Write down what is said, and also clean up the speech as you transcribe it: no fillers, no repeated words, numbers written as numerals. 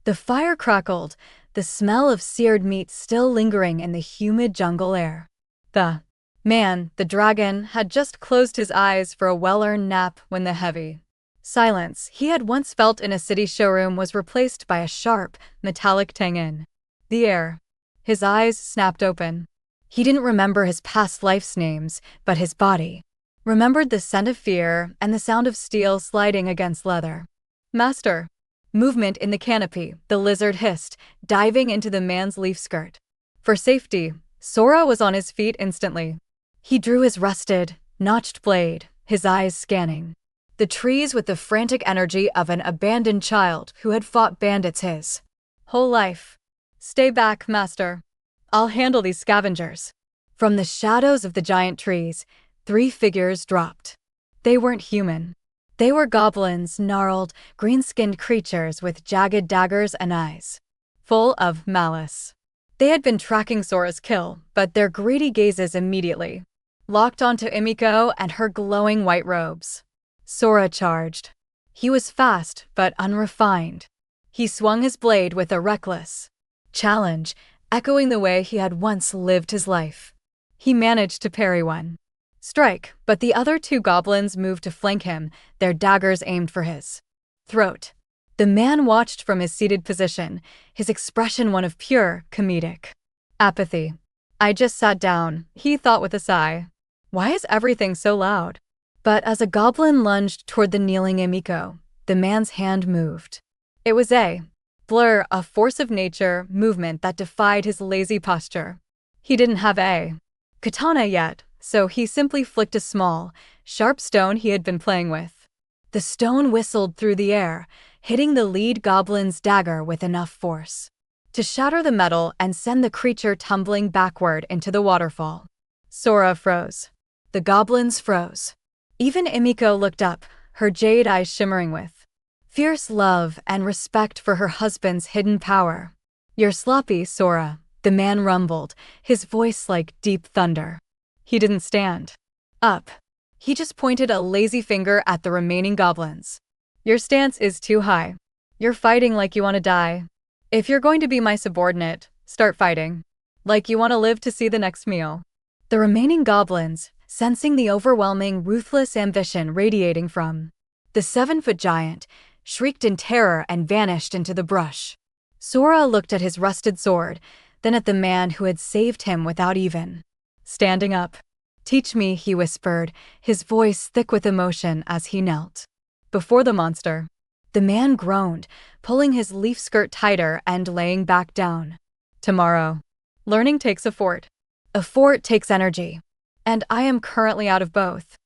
The fire crackled, the smell of seared meat still lingering in the humid jungle air. The man, the dragon, had just closed his eyes for a well-earned nap when the heavy silence he had once felt in a city showroom was replaced by a sharp, metallic tang in the air. His eyes snapped open. He didn't remember his past life's names, but his body remembered the scent of fear and the sound of steel sliding against leather. Master. Movement in the canopy, the lizard hissed, diving into the man's leaf skirt. For safety, Sora was on his feet instantly. He drew his rusted, notched blade, his eyes scanning the trees with the frantic energy of an abandoned child who had fought bandits his whole life. Stay back, master. I'll handle these scavengers. From the shadows of the giant trees, 3 figures dropped. They weren't human. They were goblins, gnarled, green-skinned creatures with jagged daggers and eyes full of malice. They had been tracking Sora's kill, but their greedy gazes immediately locked onto Emiko and her glowing white robes. Sora charged. He was fast, but unrefined. He swung his blade with a reckless challenge, echoing the way he had once lived his life. He managed to parry one strike, but the other 2 goblins moved to flank him, their daggers aimed for his throat. The man watched from his seated position, his expression one of pure, comedic apathy. I just sat down, he thought with a sigh. Why is everything so loud? But as a goblin lunged toward the kneeling Emiko, the man's hand moved. It was a blur, a force of nature, movement that defied his lazy posture. He didn't have a katana yet, so he simply flicked a small, sharp stone he had been playing with. The stone whistled through the air, hitting the lead goblin's dagger with enough force to shatter the metal and send the creature tumbling backward into the waterfall. Sora froze. The goblins froze. Even Emiko looked up, her jade eyes shimmering with fierce love and respect for her husband's hidden power. You're sloppy, Sora, the man rumbled, his voice like deep thunder. He didn't stand up. He just pointed a lazy finger at the remaining goblins. Your stance is too high. You're fighting like you want to die. If you're going to be my subordinate, start fighting like you want to live to see the next meal. The remaining goblins, sensing the overwhelming, ruthless ambition radiating from the 7-foot giant, shrieked in terror and vanished into the brush. Sora looked at his rusted sword, then at the man who had saved him without even standing up. Teach me, he whispered, his voice thick with emotion as he knelt before the monster. The man groaned, pulling his leaf skirt tighter and laying back down. Tomorrow. Learning takes a fort. A fort takes energy. And I am currently out of both.